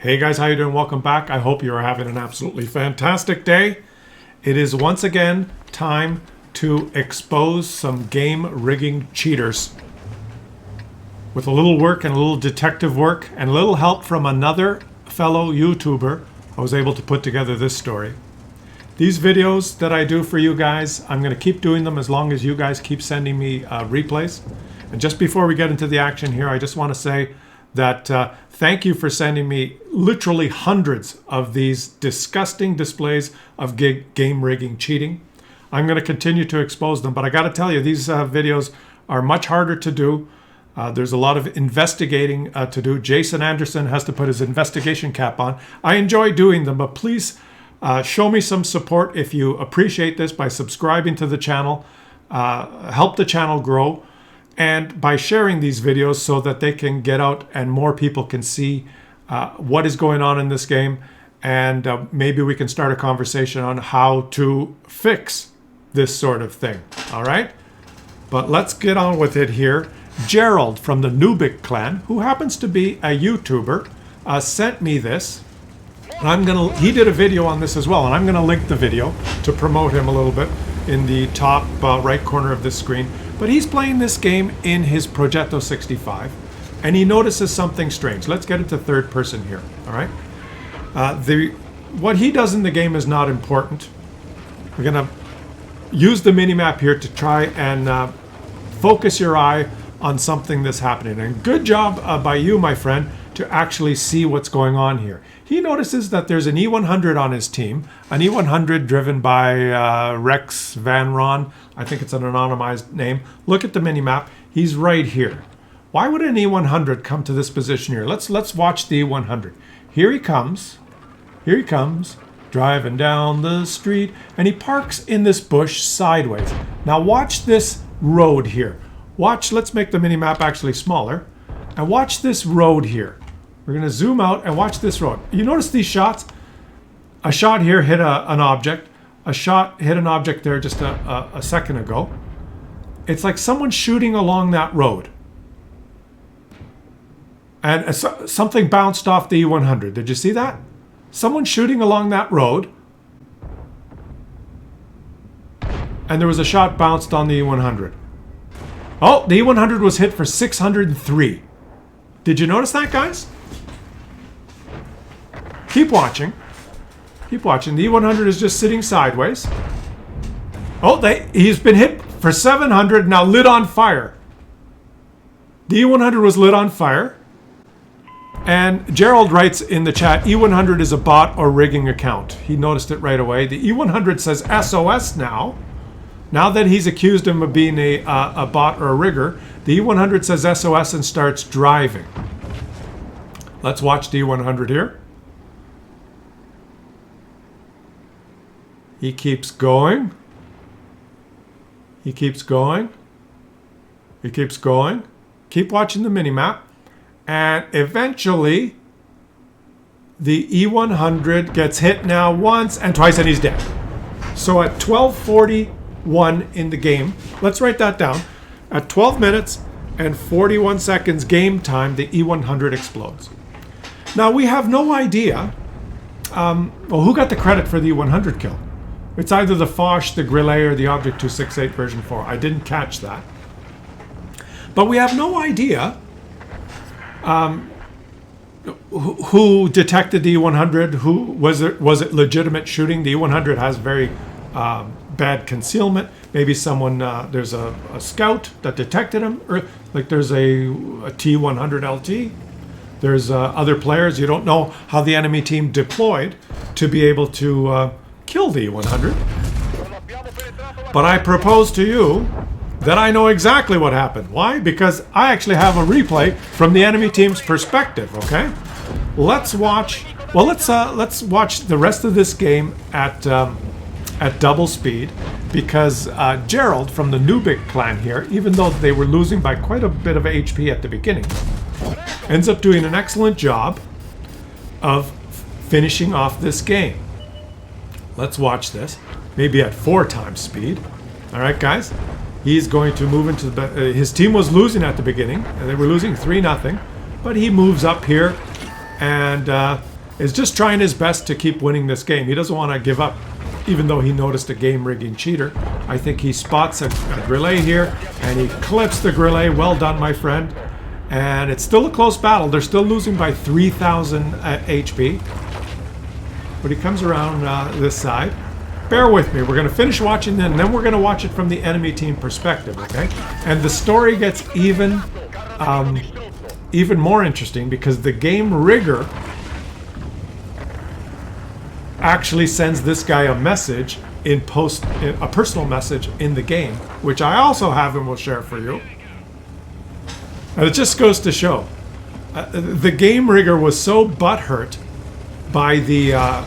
Hey guys, how you doing? Welcome back. I hope you are having an absolutely fantastic day. It is once again time to expose some game rigging cheaters. With a little work and a little detective work and a little help from another fellow YouTuber, I was able to put together this story. These videos that I do for you guys, I'm going to keep doing them as long as you guys keep sending me replays. And just before we get into the action here, I just want to say that thank you for sending me literally hundreds of these disgusting displays of game rigging cheating. I'm going to continue to expose them, but I got to tell you, these videos are much harder to do. There's a lot of investigating to do. Jason Anderson has to put his investigation cap on. I enjoy doing them, but please show me some support if you appreciate this by subscribing to the channel. Help the channel grow. And by sharing these videos so that they can get out and more people can see what is going on in this game. And maybe we can start a conversation on how to fix this sort of thing. All right? But let's get on with it here. Gerald from the Nubik clan, who happens to be a YouTuber, sent me this. And he did a video on this as well. And I'm going to link the video to promote him a little bit in the top right corner of this screen. But he's playing this game in his Progetto 65, and he notices something strange. Let's get into third person here, all right? What he does in the game is not important. We're going to use the minimap here to try and focus your eye on something that's happening. And good job by you, my friend, to actually see what's going on here. He notices that there's an E100 on his team, an E100 driven by Rex Van Ron. I think it's an anonymized name. Look at the minimap. He's right here. Why would an E100 come to this position here? Let's watch the E100. Here he comes. Here he comes, driving down the street, and he parks in this bush sideways. Now watch this road here. Watch, let's make the minimap actually smaller. And watch this road here. We're going to zoom out and watch this road. You notice these shots? A shot here hit an object. A shot hit an object there just a second ago. It's like someone shooting along that road. And something bounced off the E100. Did you see that? Someone shooting along that road. And there was a shot bounced on the E100. Oh, the E100 was hit for 603. Did you notice that, guys? Keep watching. Keep watching. The E100 is just sitting sideways. Oh, he's been hit for 700, now lit on fire. The E100 was lit on fire. And Gerald writes in the chat, E100 is a bot or rigging account. He noticed it right away. The E100 says SOS now. Now that he's accused him of being a bot or a rigger, the E100 says SOS and starts driving. Let's watch the E100 here. He keeps going. He keeps going. He keeps going. Keep watching the minimap. And eventually, the E100 gets hit now once and twice and he's dead. So at 12:41 in the game, let's write that down. At 12 minutes and 41 seconds game time, the E100 explodes. Now we have no idea who got the credit for the E100 kill. It's either the Foch, the Grillet, or the Object 268 version 4. I didn't catch that. But we have no idea who detected the E100. Who was it legitimate shooting? The E100 has very bad concealment. Maybe someone there's a scout that detected him, or like there's a T100 LT. There's other players. You don't know how the enemy team deployed to be able to kill the E100. But I propose to you that I know exactly what happened. Why? Because I actually have a replay from the enemy team's perspective. Okay, let's watch. Well, let's watch the rest of this game at double speed, because Gerald from the Nubik clan here, even though they were losing by quite a bit of HP at the beginning, ends up doing an excellent job of finishing off this game. Let's watch this, maybe at 4 times speed. All right, guys. He's going to move into the... his team was losing at the beginning, and they were losing 3-0. But he moves up here, and is just trying his best to keep winning this game. He doesn't want to give up, even though he noticed a game rigging cheater. I think he spots a grillet here, and he clips the grillet. Well done, my friend. And it's still a close battle. They're still losing by 3,000 HP. But he comes around this side. Bear with me. We're going to finish watching and then we're going to watch it from the enemy team perspective, okay? And the story gets even more interesting because the game rigger actually sends this guy a message a personal message in the game, which I also have and will share for you. And it just goes to show the game rigger was so butthurt by the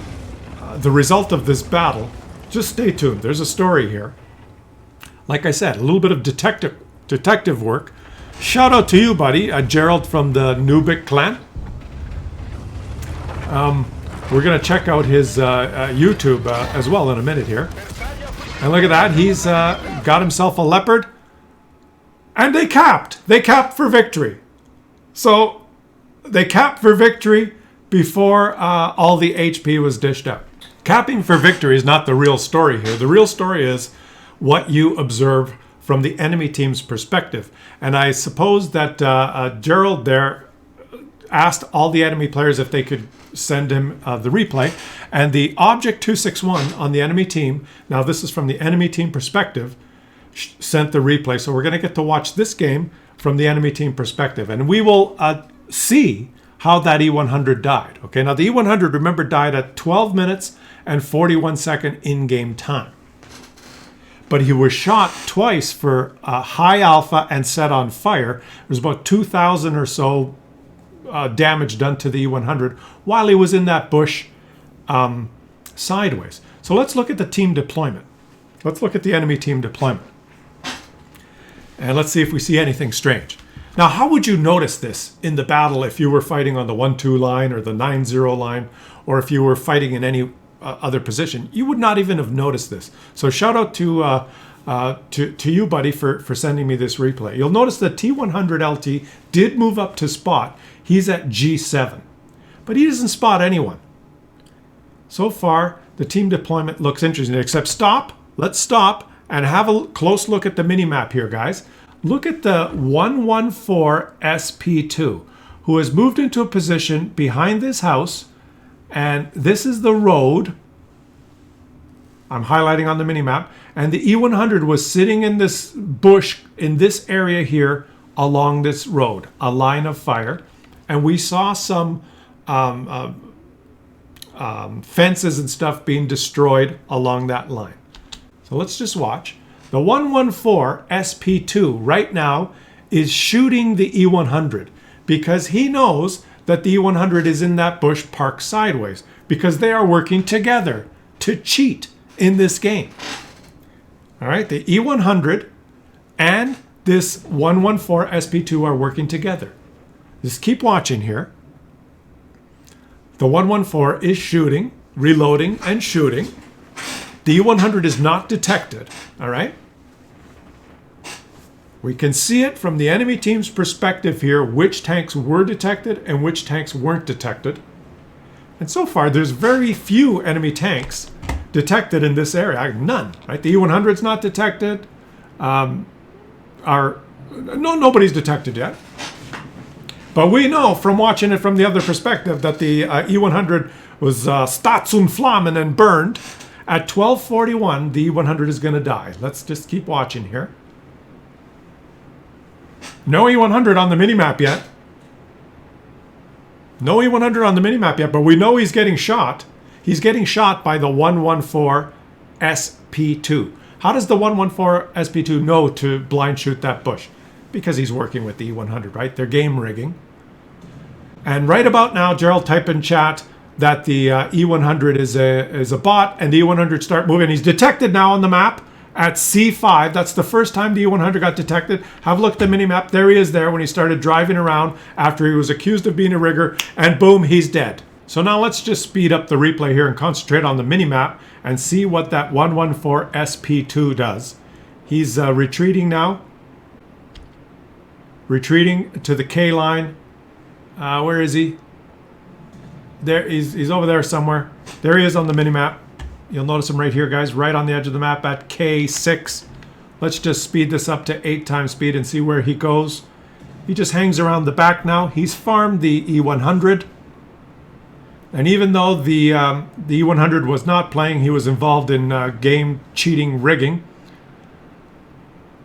result of this battle. Just stay tuned. There's a story here. Like I said, a little bit of detective work. Shout out to you, buddy, Gerald from the Nubik clan. We're going to check out his YouTube as well in a minute here. And look at that. He's got himself a leopard. And they capped. They capped for victory. So they capped for victory before all the HP was dished out. Capping for victory is not the real story here. The real story is what you observe from the enemy team's perspective. And I suppose that Gerald there asked all the enemy players if they could send him the replay. And the Object 261 on the enemy team, now this is from the enemy team perspective, sent the replay. So we're going to get to watch this game from the enemy team perspective. And we will see how that E100 died. Okay, now the E100, remember, died at 12 minutes and 41 second in-game time. But he was shot twice for high alpha and set on fire. There was about 2,000 or so damage done to the E100 while he was in that bush sideways. So let's look at the team deployment. Let's look at the enemy team deployment. And let's see if we see anything strange. Now, how would you notice this in the battle if you were fighting on the 1-2 line or the 9-0 line, or if you were fighting in any other position? You would not even have noticed this. So shout out to you, buddy, for sending me this replay. You'll notice that T100 LT did move up to spot. He's at G7, but he doesn't spot anyone. So far, the team deployment looks interesting, except stop. Let's stop and have a close look at the mini-map here, guys. Look at the 114 SP2, who has moved into a position behind this house, and this is the road I'm highlighting on the mini-map, and the E100 was sitting in this bush in this area here along this road, a line of fire, and we saw some fences and stuff being destroyed along that line. So let's just watch. The 114 SP2 right now is shooting the E100 because he knows that the E100 is in that bush parked sideways because they are working together to cheat in this game. All right, the E100 and this 114 SP2 are working together. Just keep watching here. The 114 is shooting, reloading, and shooting. The E100 is not detected, all right? We can see it from the enemy team's perspective here, which tanks were detected and which tanks weren't detected. And so far, there's very few enemy tanks detected in this area. None, right? The E100's not detected. Nobody's detected yet. But we know from watching it from the other perspective that the E100 was Statsun Flammen and burned. At 12:41, the E100 is going to die. Let's just keep watching here. No E100 on the minimap yet. No E100 on the minimap yet, but we know he's getting shot. He's getting shot by the 114 SP2. How does the 114 SP2 know to blind shoot that bush? Because he's working with the E100, right? They're game rigging. And right about now, Gerald, type in chat that the E100 is a bot, and the E100 start moving. He's detected now on the map at C5. That's the first time the E100 got detected. Have a look at the mini-map. There he is there when he started driving around after he was accused of being a rigger, and boom, he's dead. So now let's just speed up the replay here and concentrate on the mini-map and see what that 114 SP2 does. He's retreating now. Retreating to the K line. Where is he? there he's over there somewhere. There he is on the minimap. You'll notice him right here, guys, right on the edge of the map at K6. Let's just speed this up to 8 times speed and see where he goes. He just hangs around the back now. He's farmed the E100. And even though the E100 was not playing, he was involved in game cheating rigging.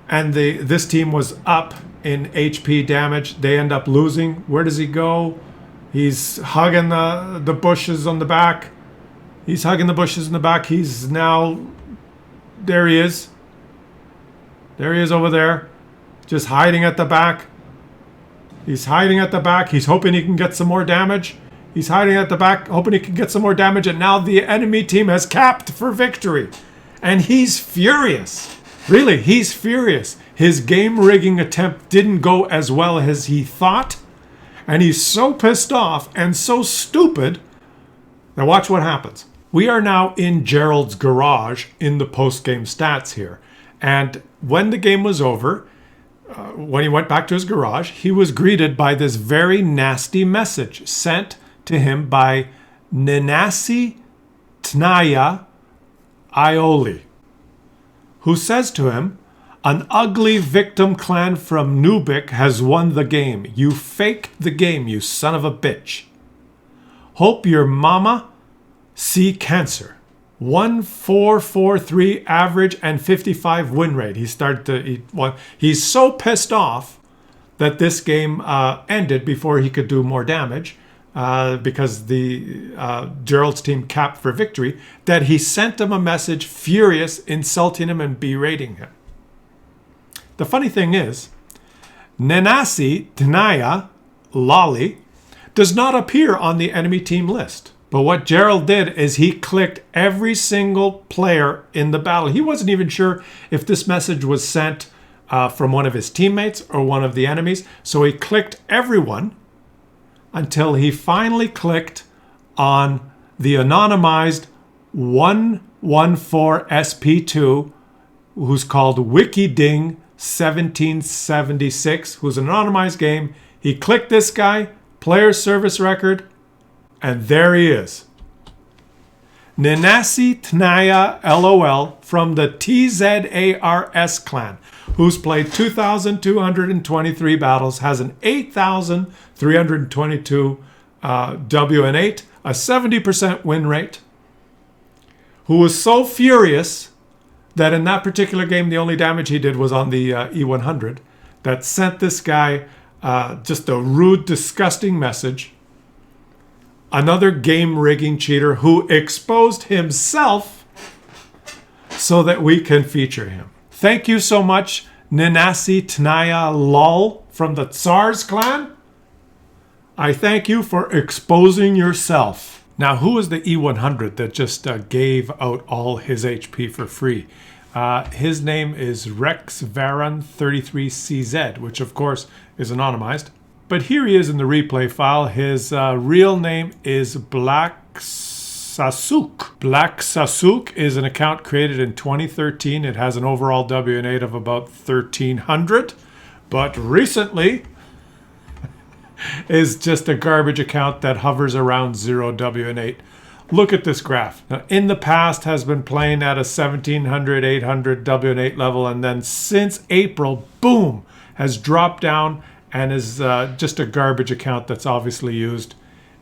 And this team was up in HP damage. They end up losing. Where does he go? He's hugging the bushes on the back. He's hugging the bushes in the back. He's now... There he is. There he is over there. Just hiding at the back. He's hiding at the back. He's hoping he can get some more damage. He's hiding at the back, hoping he can get some more damage. And now the enemy team has capped for victory. And he's furious. Really, he's furious. His game rigging attempt didn't go as well as he thought. And he's so pissed off and so stupid. Now watch what happens. We are now in Gerald's garage in the post-game stats here. And when the game was over, when he went back to his garage, he was greeted by this very nasty message sent to him by Nenasi Tnaya Ioli, who says to him, "An ugly victim clan from Nubik has won the game. You faked the game, you son of a bitch. Hope your mama see cancer. 1,443 average and 55 win rate." He's so pissed off that this game ended before he could do more damage because the Gerald's team capped for victory, that he sent him a message furious, insulting him and berating him. The funny thing is, Nenasi Tenaya Lolly does not appear on the enemy team list. But what Gerald did is he clicked every single player in the battle. He wasn't even sure if this message was sent from one of his teammates or one of the enemies. So he clicked everyone until he finally clicked on the anonymized 114SP2, who's called WikiDing 1776, who's an anonymized game. He clicked this guy, player service record, and there he is. Nenasi Tnaya LOL from the TZARS clan, who's played 2,223 battles, has an 8,322 WN8, a 70% win rate, who was so furious that in that particular game, the only damage he did was on the E100, that sent this guy just a rude, disgusting message. Another game rigging cheater who exposed himself so that we can feature him. Thank you so much, Nenasi Tnaya Lol from the Tsars clan. I thank you for exposing yourself. Now, who is the E100 that just gave out all his HP for free? His name is Rex Varon 33CZ, which of course is anonymized. But here he is in the replay file. His real name is Black Sasuk. Black Sasuk is an account created in 2013. It has an overall WN8 of about 1,300. But recently is just a garbage account that hovers around 0 WN8. Look at this graph. Now, in the past has been playing at a 1,700, 800 WN8 level. And then since April, boom, has dropped down and is just a garbage account that's obviously used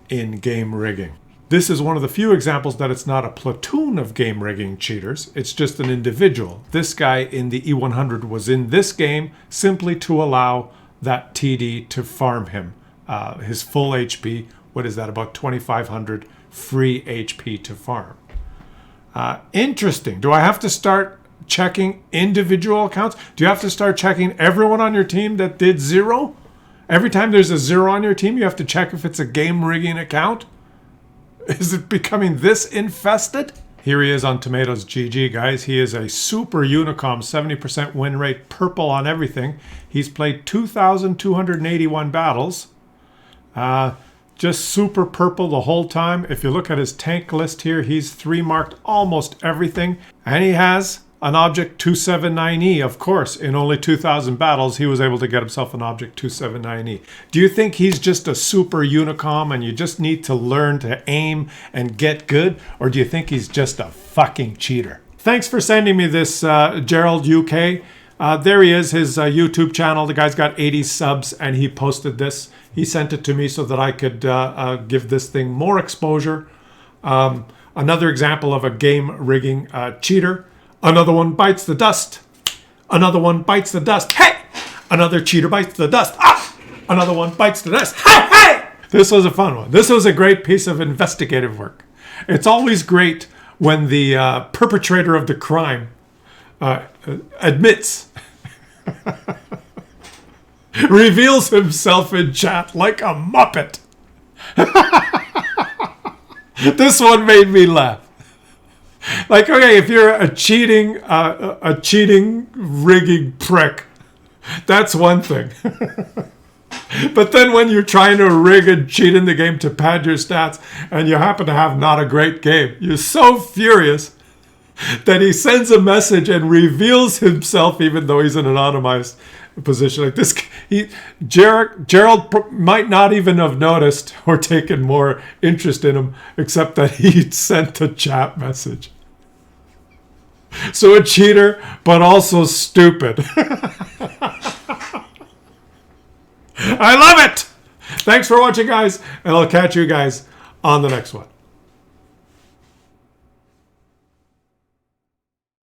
in game rigging. This is one of the few examples that it's not a platoon of game rigging cheaters. It's just an individual. This guy in the E100 was in this game simply to allow that TD to farm him. His full HP, what is that, about 2,500 free HP to farm. Interesting. Do I have to start checking individual accounts? Do you have to start checking everyone on your team that did 0? Every time there's a 0 on your team, you have to check if it's a game rigging account? Is it becoming this infested? Here he is on Tomatoes GG, guys. He is a super Unicom, 70% win rate, purple on everything. He's played 2,281 battles. Just super purple the whole time. If you look at his tank list here, he's 3 marked almost everything. And he has an Object 279E, of course. In only 2,000 battles, he was able to get himself an Object 279E. Do you think he's just a super Unicom and you just need to learn to aim and get good? Or do you think he's just a fucking cheater? Thanks for sending me this, Gerald UK. There he is, his YouTube channel. The guy's got 80 subs and he posted this. He sent it to me so that I could give this thing more exposure. Another example of a game rigging cheater. Another one bites the dust. Another one bites the dust. Hey! Another cheater bites the dust. Ah! Another one bites the dust. Hey! Hey! This was a fun one. This was a great piece of investigative work. It's always great when the perpetrator of the crime admits, reveals himself in chat like a muppet. This one made me laugh. Like, okay, if you're a cheating rigging prick, that's one thing. But then when you're trying to rig and cheat in the game to pad your stats and you happen to have not a great game, you're so furious that he sends a message and reveals himself even though he's in an anonymized position. Like this, Gerald might not even have noticed or taken more interest in him except that he sent a chat message. So a cheater, but also stupid. I love it! Thanks for watching, guys, and I'll catch you guys on the next one.